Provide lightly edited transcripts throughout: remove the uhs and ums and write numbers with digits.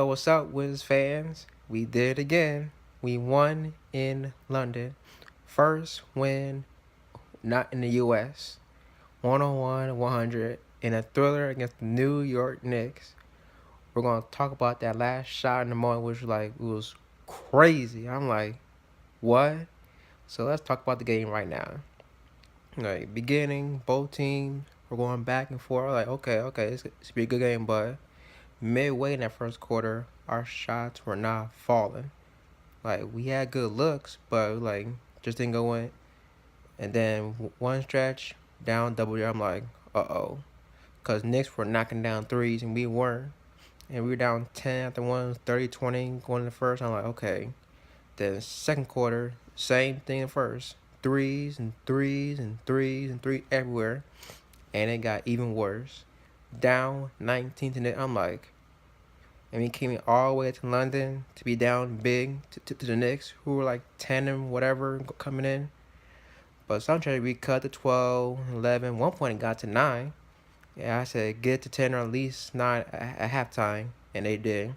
Yo, what's up, Wiz fans? We did it again. We won in London. First win, not in the U.S. 101-100 in a thriller against the New York Knicks. We're gonna talk about that last shot in the moment, which was crazy. I'm like, what? So let's talk about the game right now. Like beginning, both teams were going back and forth. Like, okay, it's be a good game, but midway in that first quarter, our shots were not falling. Like we had good looks, but like just didn't go in. And then one stretch down double. I'm like, cause Knicks were knocking down threes and we weren't. And we were down 10 after one, 30-20 going in the first. I'm like, okay. Then second quarter, same thing in first. Threes and threes and threes and three everywhere. And it got even worse. Down 19 to Knicks. I'm like, and we came in all the way to London to be down big to the Knicks, who were like 10 and whatever coming in. But sometimes we cut to 12, 11. One point it got to 9. Yeah, I said get to 10 or at least 9 at halftime, and they did.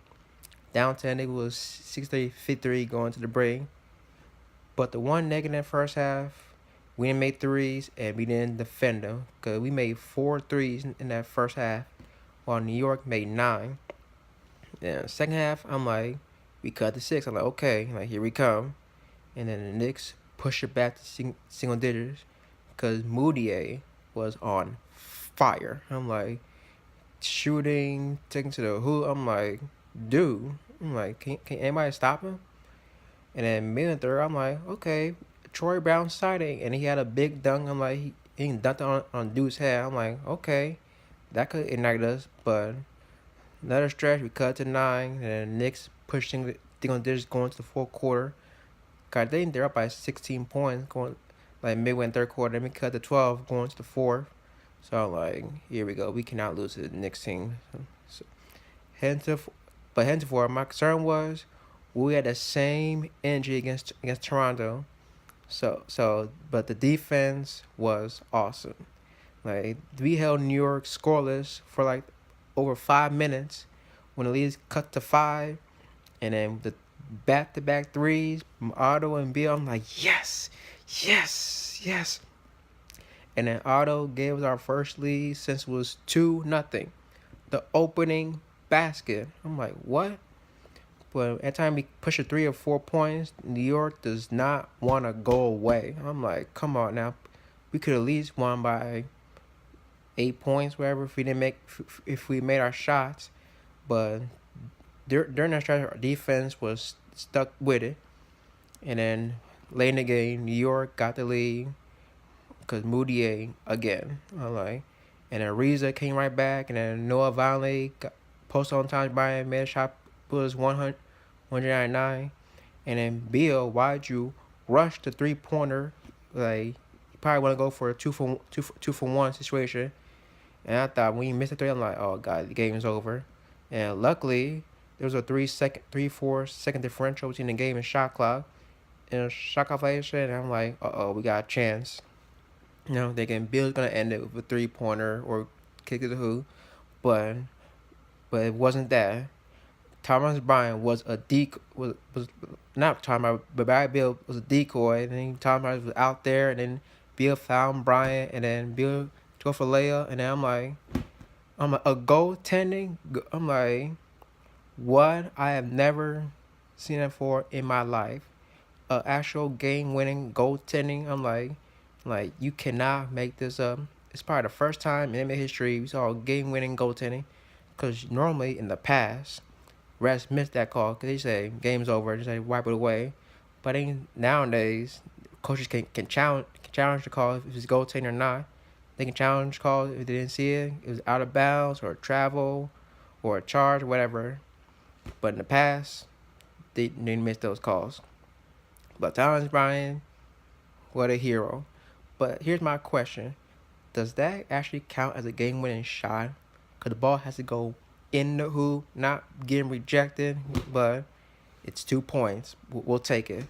Down 10, it was 63-53 going to the break. But the one negative first half, we didn't make threes and we didn't defend them because we made 4 threes in that first half, while New York made 9. And second half, I'm like, we cut to 6. I'm like, okay, like here we come. And then the Knicks push it back to single digits because Moutier was on fire. I'm like, shooting, taking to the hoop. I'm like, dude. I'm like, can anybody stop him? And then mid and third, I'm like, okay, Troy Brown sighting, and he had a big dunk. I'm like, he dunked on dude's head. I'm like, okay, that could ignite us, but another stretch, we cut to 9, and Knicks pushing the single digits going to the fourth quarter. Cause they're up by 16 points going like midway in third quarter. Then we cut to 12 going to the fourth. So I'm like, here we go. We cannot lose to the Knicks team. So, henceforth, my concern was we had the same energy against Toronto. But the defense was awesome. Like we held New York scoreless for like over 5 minutes when the lead cut to 5, and then the back-to-back threes from Otto and Beal. I'm like, yes. And then Otto gave us our first lead since it was 2-0. The opening basket. I'm like, what? But at time we push a 3 or 4 points, New York does not want to go away. I'm like, come on now. We could at least won by 8 points, whatever, if we made our shots. But during that stretch, our defense was stuck with it. And then late in the game, New York got the lead because Moutier again. I'm like, and then Ariza came right back, and then Noah Vonleh got posted on time. Brian made a shot, was 199, and then Beal, why'd you rush the 3-pointer? Like you probably want to go for a two for one situation. And I thought when you missed the 3, I'm like, oh god, the game is over. And luckily, there was a 3-4 second differential between the game and shot clock. And shot clock violation, and I'm like, we got a chance. You know, Bill's gonna end it with a 3-pointer or kick it to who, but it wasn't that. Thomas Bryant was a decoy. Was not Thomas, but Barry Bill was a decoy, and then Thomas was out there, and then Bill found Bryant, and then Bill go for Leia, and then I'm like a goaltending. I'm like, what? I have never seen that for in my life. Actual game-winning goaltending. I'm like you cannot make this up. It's probably the first time in NBA history we saw game-winning goaltending, because normally in the past, refs missed that call because they say game's over, just say wipe it away. But nowadays, coaches can challenge the call if it's goaltending or not. They can challenge calls if they didn't see it. It was out of bounds or travel or a charge or whatever. But in the past, they didn't miss those calls. But Thomas Bryant, what a hero. But here's my question. Does that actually count as a game-winning shot? Because the ball has to go in the hoop, not getting rejected, but it's 2 points. We'll take it.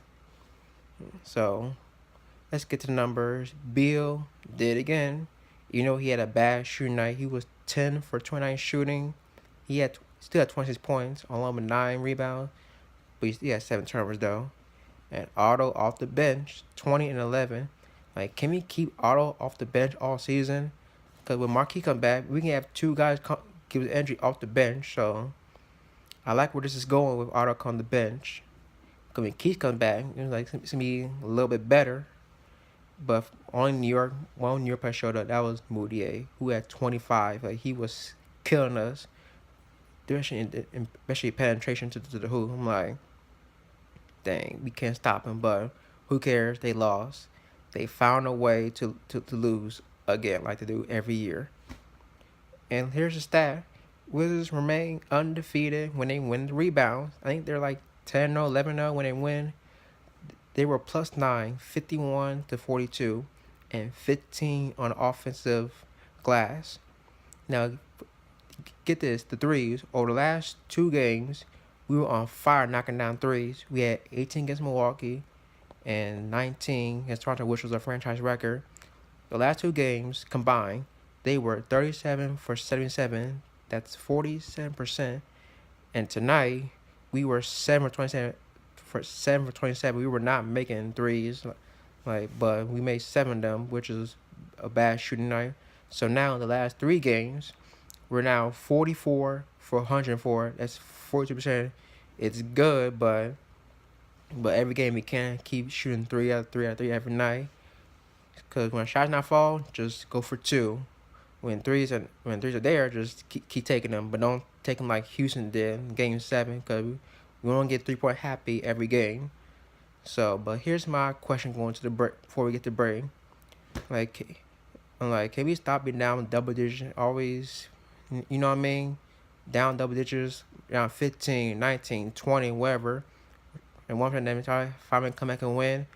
So let's get to the numbers. Beal did again. You know, he had a bad shooting night. He was 10 for 29 shooting. He had Still had 26 points, along with 9 rebounds, but he still had 7 turnovers though. And Otto off the bench, 20 and 11. Like, can we keep Otto off the bench all season? Because when Marquis come back, we can have 2 guys give the entry off the bench. So I like where this is going with Otto on the bench. Because when Keith comes back, it's going to be a little bit better. But on New York, one New York player showed up. That was Moutier, who had 25. Like, he was killing us, especially penetration to the hoop. I'm like, dang, we can't stop him. But who cares? They lost. They found a way to lose again, like they do every year. And here's the stat: Wizards remain undefeated when they win the rebounds. I think they're like 10-0, 11-0 when they win. They were +9, 51 to 42, and 15 on offensive glass. Now, get this, the threes. Over the last 2 games, we were on fire knocking down threes. We had 18 against Milwaukee and 19 against Toronto, which was a franchise record. The last 2 games combined, they were 37 for 77. That's 47%. And tonight, we were 7 for 27. We were not making threes, but we made 7 of them, which is a bad shooting night. So now the last 3 games, we're now 44 for 104. That's 42%. It's good, but every game we can't keep shooting 3 out of 3 out of 3 every night. Because when shots not fall, just go for 2. When threes are there, just keep taking them, but don't take them like Houston did in Game 7, because we don't get 3-point happy every game. So, but here's my question going to the break before we get to break. Can we stop being down double digits? Always, you know what I mean? Down double digits, down 15, 19, 20, whatever. And one from them, finally come back and win.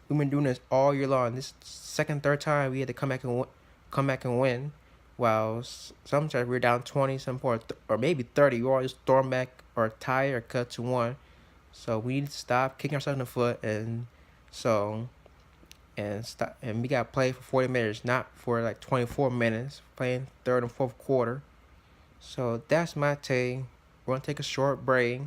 We've been doing this all year long. This second, third time we had to come back and win. While sometimes we're down 20, some point, or maybe 30. We always storm back or tie or cut to 1. So we need to stop kicking ourselves in the foot and stop. And we got to play for 40 minutes, not for like 24 minutes. Playing third and fourth quarter. So that's my take. We're gonna take a short break.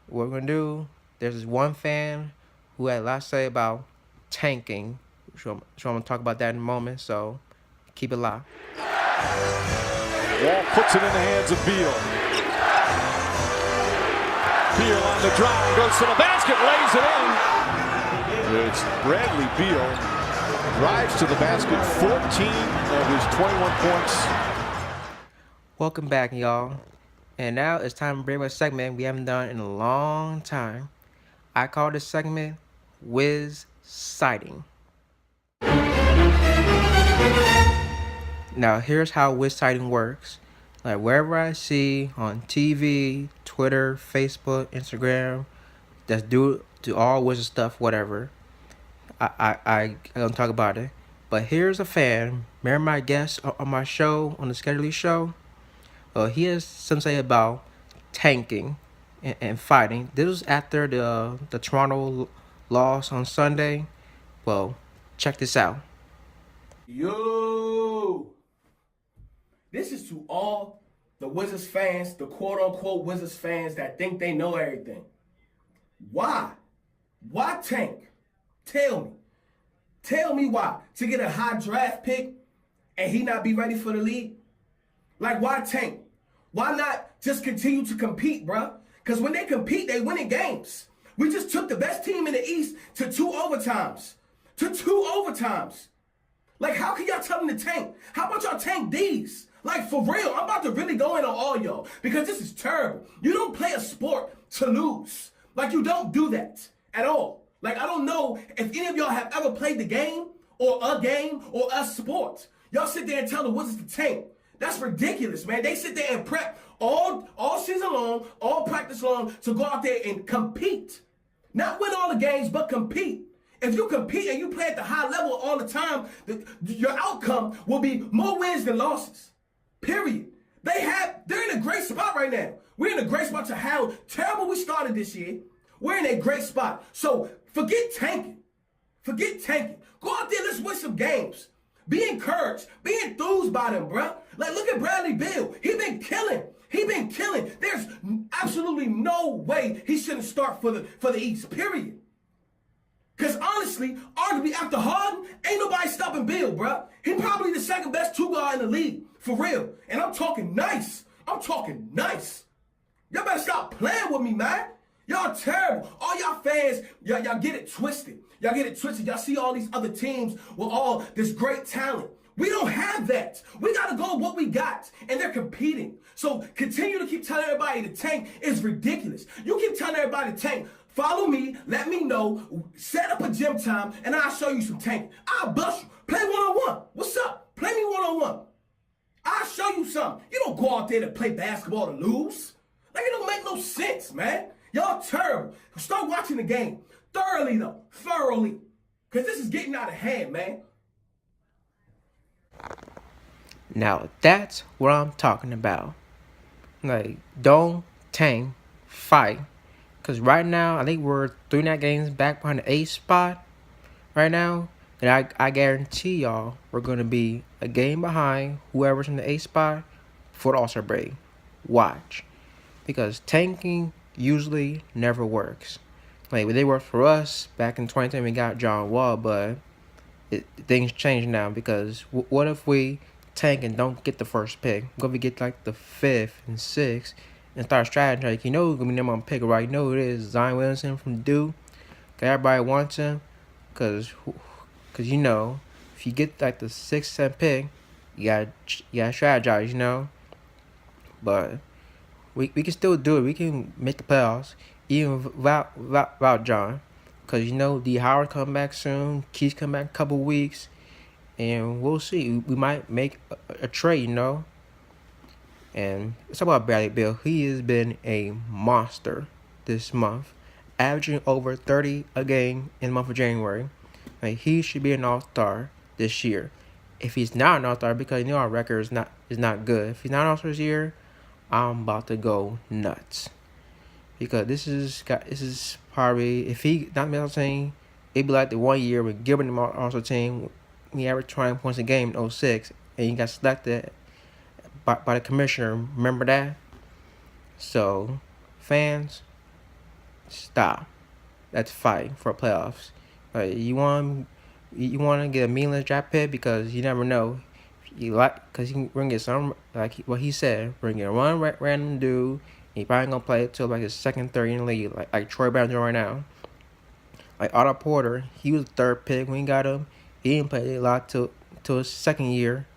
What we're gonna do? There's this one fan who had a lot to say about tanking. So I'm gonna talk about that in a moment. So keep it locked. Wall puts it in the hands of Beal. Beal on the drive, goes to the basket, lays it in. It's Bradley Beal. Drives to the basket, 14 of his 21 points. Welcome back, y'all. And now it's time to bring up a segment we haven't done in a long time. I call this segment Wiz Sighting. Now, here's how Wiz Sighting works. Like, wherever I see on TV, Twitter, Facebook, Instagram, that's due to all Wizard stuff, whatever, I don't talk about it. But here's a fan. Remember my guest on my show, on the Schedule show? He has something to say about tanking and fighting. This was after the Toronto loss on Sunday. Well, check this out. Yo! This is to all the Wizards fans, the quote-unquote Wizards fans that think they know everything. Why? Why tank? Tell me. Tell me why. To get a high draft pick and he not be ready for the league? Like, why tank? Why not just continue to compete, bruh? Because when they compete, they winning games. We just took the best team in the East to 2 overtimes. Like, how can y'all tell them to tank? How about y'all tank these? Like, for real, I'm about to really go in on all y'all because this is terrible. You don't play a sport to lose. Like, you don't do that at all. Like, I don't know if any of y'all have ever played the game or a sport. Y'all sit there and tell the Wizards to tank. That's ridiculous, man. They sit there and prep all season long, all practice long to go out there and compete. Not win all the games, but compete. If you compete and you play at the high level all the time, your outcome will be more wins than losses. Period. They're in a great spot right now. We're in a great spot to how terrible we started this year. We're in a great spot. So forget tanking. Go out there, let's win some games. Be encouraged. Be enthused by them, bruh. Like, look at Bradley Beal. He been killing. He been killing. There's absolutely no way he shouldn't start for the East, period. Because honestly, arguably after Harden, ain't nobody stopping Bill, bro. He probably the second best two guard in the league, for real. And I'm talking nice. I'm talking nice. Y'all better stop playing with me, man. Y'all terrible. All y'all fans, y'all get it twisted. Y'all get it twisted. Y'all see all these other teams with all this great talent. We don't have that. We got to go with what we got, and they're competing. So continue to keep telling everybody to tank is ridiculous. You keep telling everybody to tank. Follow me, let me know, set up a gym time, and I'll show you some tanking. I'll bust you. Play one-on-one. What's up? Play me one-on-one. I'll show you something. You don't go out there to play basketball to lose. Like, it don't make no sense, man. Y'all terrible. Start watching the game. Thoroughly, though. Thoroughly. Because this is getting out of hand, man. Now, that's what I'm talking about. Like, don't tank, fight. Because right now, I think we're 3.5 games back behind the 8th spot right now. And I guarantee y'all we're going to be a game behind whoever's in the 8th spot for the All-Star break. Watch. Because tanking usually never works. Like, they worked for us back in 2010, we got John Wall, but things change now. Because what if we tank and don't get the first pick? What if we get like the 5th and 6th and start strategizing? Like, you know who's going to be number one pick, right? You know who it is, Zion Williamson from Duke. Cause everybody wants him. Cause you know, if you get like the 6th, 7th pick, you gotta strategize, you know. But we can still do it. We can make the playoffs even without John. Cause you know D Howard come back soon. Keith's come back in a couple weeks, and we'll see. We might make a trade, you know. And it's about Bradley Beal. He has been a monster this month, averaging over 30 a game in the month of January. Like, he should be an all-star this year. If he's not an all-star, because you know our record is not good. If he's not an all-star this year, I'm about to go nuts. Because this is probably, if he not the all-star team, it'd be like the 1 year with Gilbert in the all-star team. He averaged 20 points a game in 06, and he got selected by the commissioner. Remember that? So, fans, stop. Let's fight for playoffs. Like, you want to get a meaningless draft pick because you never know. Because you can bring it some, like what he said, bring in one random dude. He probably gonna play it till like his second, third in the league, like Troy Brown doing right now. Like Otto Porter, he was the 3rd pick when he got him. He didn't play a lot till his 2nd year.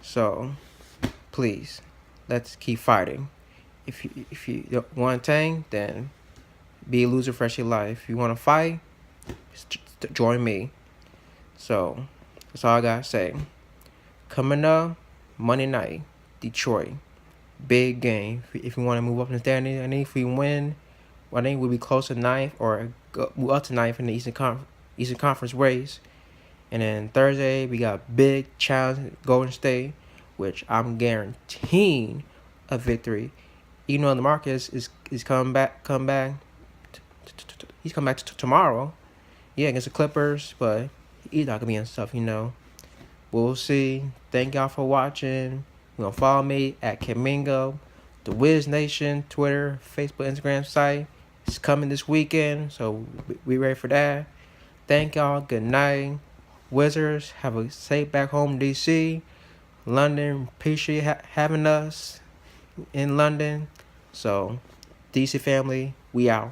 So, please, let's keep fighting. If you don't want to tank, then be a loser for the rest of your life. If you want to fight, join me. So, that's all I got to say. Coming up, Monday night, Detroit. Big game. If you want to move up in the standings, I think if we win, I think we'll be close to 9th or move up to 9th in the Eastern Conference race. And then Thursday, we got big challenge Golden State, which I'm guaranteeing a victory. Even though the Marcus is coming back. He's coming back tomorrow. Yeah, against the Clippers, but he's not going to be in stuff, you know. We'll see. Thank y'all for watching. You know, follow me at Kamingo, the Wiz Nation, Twitter, Facebook, Instagram site. It's coming this weekend, so we ready for that. Thank y'all. Good night. Wizards, have a safe back home DC. London, appreciate having us in London. So, DC family, we out.